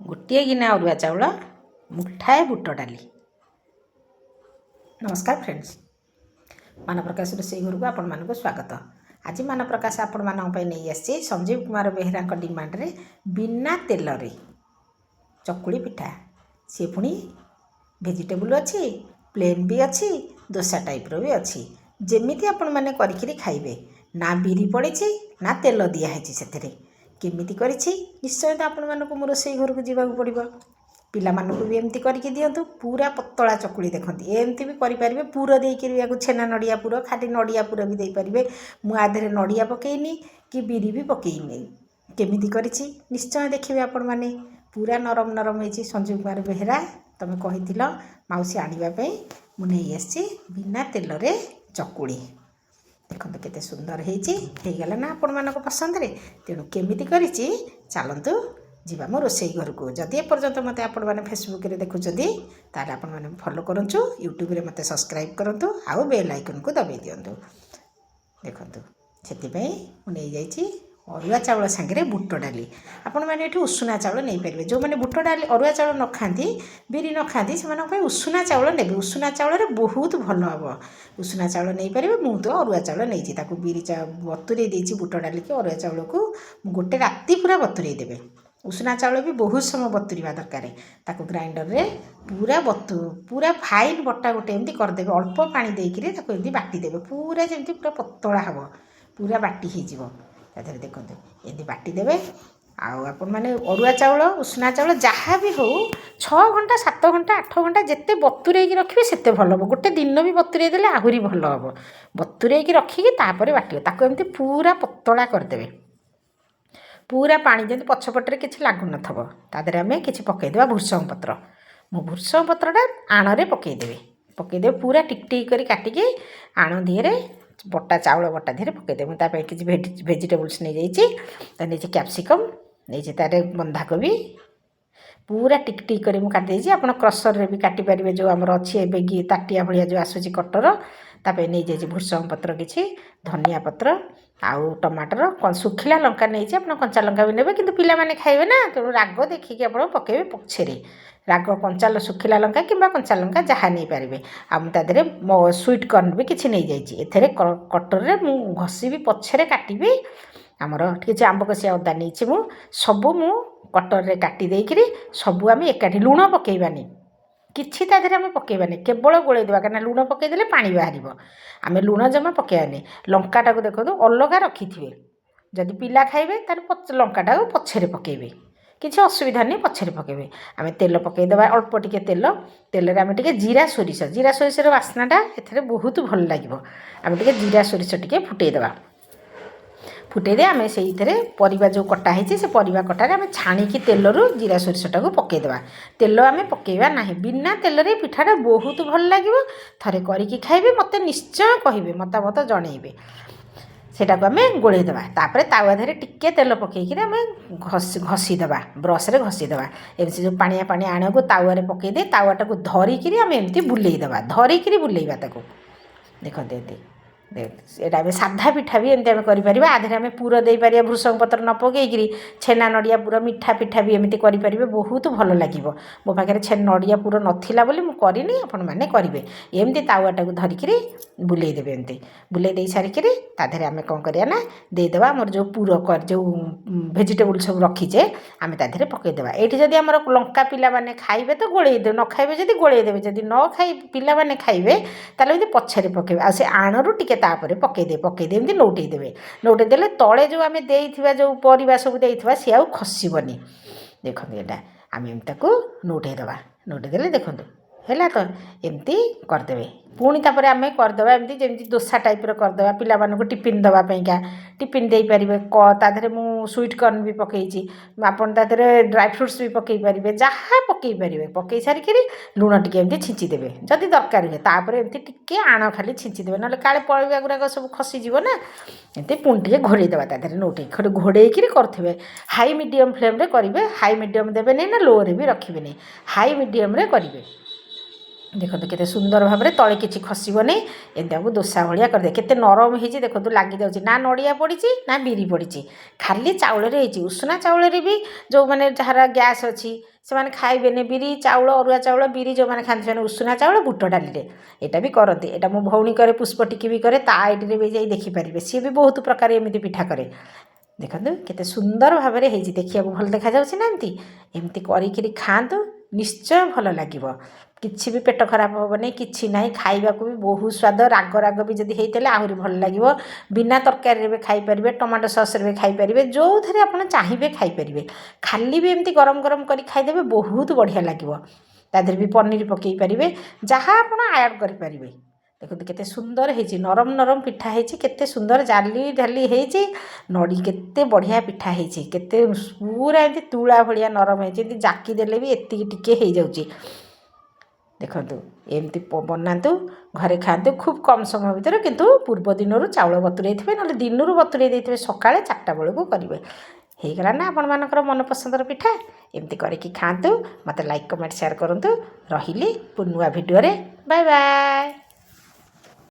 गोटे गिना अरुआ चाउल मुठाए बुट डाली। नमस्कार फ्रेंड्स, मानप्रकाश रोषेई घर को आपण मानक स्वागत। आज मानप्रकाश आपण मानक नहीं आसी संजीव कुमार बेहरा डिमांड रे बिना तेल रे चकुड़ी पिठा। सी पुणी भेजिटेबल अच्छी, प्लेन भी अच्छी, दोसा टाइप रो भी अच्छी। जेमिति आपण माने करिकिरी खाइबे, ना बिरी पड़ी ना तेल दिखाई से केमिति करिछि निश्चय तो आपण मानक मो रोषेई घर को जीवा पड़ो। पिला मानक भी एमती करके दिंतु। पूरा पतला चकुड़ी देखते एमती भी करें। पुर देकर छेना नड़िया पुर, खाली नड़िया पुर भी देपारे। मुझे नड़िया पकईनी कि बिरी भी पकईनी, केमिति करिछि निश्चय देखिए आपण माने। पूरा नरम नरम होती। संजीव कुमार बेहरा तुम कही मौसी आने मुझे बिना तेल रे चकुड़ी देखो केते सुंदर होगला ना आपण मानक पसंद रे। तेणु केमिति करिछि चलतु जीवा मो रोषेई घर को। जदि एपर्यंत मत आपण मैंने फेसबुक रे देखुं ताले आपण मैंने फॉलो करंचु, यूट्यूब रे मते सब्सक्राइब करंतु, आउ बेल आइकन को दबाई दियंतु। देखंतु सेति पई मु नै जाईछि अरुआ चाउल सांगे बुट डाली। आपण मैंने ये उषुना चाउल नहीं पारे। जो मैंने बुट डाली अरुआ चाउल न खाती, बिरी न खाती, से उषुना चाउल ने। उषुना चाउल बहुत भल हम। उषुना चाउल नहीं पारे। मुझे तो अरुआ चाउल नहीं बिरी बतुरे देती बुट डाली की अरुआ चाउल को गोटे राति पूरा बतुरे देवे। उषुना चाउल भी बहुत समय बतुरवा दरकार। ताको ग्राइंडर रे पूरा फाइन बटा गोटे एमती करदे। अल्प पानी देकर एमती बाटी देवे। पूरा जमी पूरा पतला हम, पूरा बाटी हो। देखो ये बाटी देवे। आपण मैंने अरुआ चाउल उषुना चाउल जहाँ भी हो 6 घंटा 7 घंटा 8 घंटा जिते बतुरे रखिए सेते भल हम। गोटे दिन भी बतुरे देले आहरी भल हम। बतुरे रखिकी तापर बाटिए ताको एमती पूरा पतला करदे। पूरा पानी जमी पछपटे किसी लगुन तादेह आम कि पकईदे भूसंग पत्र। मो भूसंग पत्रटा आण पकईदे पूरा टिक टिक कर काटिकी आण दिहरे बटा चाउल बटा दिहरे पकईदे। मुझे किसी भेजिटेबल्स नहीं जाइए कैप्सिकम नहीं तारे बंधाकोबी पूरा टिक टिक कर काटिदेजी। आप क्रसर रे भी काटिपारे। जो आमर अच्छी एवं ताटिया भाया जो आसूँ कटर तापर नहीं जाइए भूसंग पत्र, किसी धनिया पत्र, आउ टमाटर, सुखिला लंका नहीं आप कंचा लंका भी ने कि पिला माने खाइबे ना। तेणु राग देखिए आप पकेबे पछरे राग कंचा सुखिला लंका कि कंचा लंका जहाँ नहीं पारे। आदे स्वीट कॉर्न भी किसी नहीं जाइए। कटर रे मु घसी भी पछरे काटिबी। आमर किसी आंब कषिया अदा नहीं मु सबू मु कटर रे काटी देकरी सबू आम एकाठी लुण पकेबानी किछि तादेह आम पकेबानी, केवल गोलैदेवा। कहीं लुण पकईदे पानी बाहर। आम लुण जमा पकेबानी। लंकाटा को देखो अलग रखी थे। जदि पिला खाइबे तार लंकाटा को पछरे पकेबे, किसी असुविधा नहीं पछरे पकेबे। आम तेल पकईदेवा अल्प टिके तेल। तेल आम टे जीरा सोरिष बास्नाटा एथे बहुत भल लगे। आम टे जीरा सोरिष टे फुटेदेवा। फुटेदे आम से परिवा जो कटा है से परिवा कटार आम छाणिकी तेलरू जीरा सोरिषटा को पकईदेवा। तेल आम पकईबा ना। बिना तेल रे पिठाटा बहुत भल लगे। थरे करिकी खाइबे, मते निश्चय कहिबे, मतामत जनइबे। सेटा को आम गोलैदेवा। तापर तावा धरे टिके तेल पकईकी आम घसीदेवा, ब्रश रे घसीदेवा। एमती जो पानिया पानी आण को तावा पकईदे तावाटा को धरिकी आम एमती बुलेईदेवा। धरिकी बुलेइबा ताको देखते एटा आम साधा पिठा भी एमती आम करें। आधे आम पुर दे पार भूसंग पत्र न पकईकि छेना नड़िया पुर मिठा पिठा भी एमती करें। बहुत भल लगे। मो पाखे नड़िया पुर नाला बोली मुझे आपण मैंने करेंगे। एमती तावाटा को धरिकी बुलेदेवे। एमती बुले दे सारिकी तादेह आम कौन करना देदेवा। आमर जो पुर जो भेजिटेबल सब रखीचे आम तादेह पकईदेवा। ये जदि आम लंका पिला माने खाइबे तो गोलैदे, न खाइबे जदि गोलैदेवे। जदि न खाई पिला माने खाइबे ताले पछरे पकेबे। आ से आणरू टिके तापर पकईदे एमती नौटेदेवे। नौटेदेले तले जो आम देइथिबा जो परिबा सब देइथिबा सी आउ खसीबनी। देखो एटा आम एमती नौटेदेवा। नौटेदेले देखो है तो एमती करदे। पुणी तापर आम करदे एमती जमी दोसा टाइप करदे। पिला मानक टिफिन दवापाइका टिफिन दे पारे। तादेह मु स्वीट कॉर्न भी पकईची। आपन तादेह ड्राई फ्रुट्स भी पकई पारे। जहाँ पकई पारे पकई सारिकी लुण टिके एमती छींचीदेवे जदि दरकार हुए। तापर एमती टिके आण खाली छींचीदेवे, ना काले परिबा गुराक सब खसीଯିव ना। एमती पुणी टिके घोड़ेदेवा। तादेह नौटे घोड़ेकी करथे। हाई मीडियम फ्लेम करेंगे। हाई मीडियम देवे नहीं ना लो रे भी रखिए। हाई मीडियम करेंगे। देखो केते सुंदर भाव में तले किसी खसबनी एमती दोसा भाया कर केते नरम होती देखो लगी जाऊँगी ना नड़िया पड़ी ना बिरी पड़ी खाली चाउल उषुना चाउल भी जो मैंने जार गैस अच्छी से मैंने खाइबे बिरी चाउल अरुआ चाउल बिरी जो मैंने खाते हैं उषुना चाउल बुट डाली यहाँ भी करती यहाँ मो भौणी करे पुष्प टिकी भी करे ता आईडी भी जाई देखिपारे सी भी बहुत प्रकार एमती पिठा करे देखो केते सुंदर भाव में होती देखा भल देखा जाऊँगी ना एमती करी खातु निश्चय भल लगे किसी भी पेट खराब हेनी कि ना खावा भी बहुत स्वाद राग राग भी जब होता आहरी भल लगे बिना तरकारी भी खाईपारे टमाटो सस भी खाईपारे जो थे आप चाहिए खाईपारे खाली भी एमती गरम गरम कर खाईदे बहुत बढ़िया लगे तादेह भी पनीर पकई पारे जहाँ आप ऐड करें देखो केते सुंदर है नरम नरम पिठा है सुंदर जाली ढाली है नड़ी केते बढ़िया पिठा है केते पूरा एमती तुला भाया नरम है जाकी देले भी एति टिके हो जाऊँगी देखु एमती बनातु घरे खातु खूब कम समय भितर किंतु पूर्व दिन चाउल बतुरे थे ना दिन बतुरे देते सका 4टा बेलू करेंगे होगला ना आपण मानकर मनपसंदर पिठा एमती करके खातु मत लाइक कमेंट शेयर करूँ रही नुआ भिडियो बाय बाय।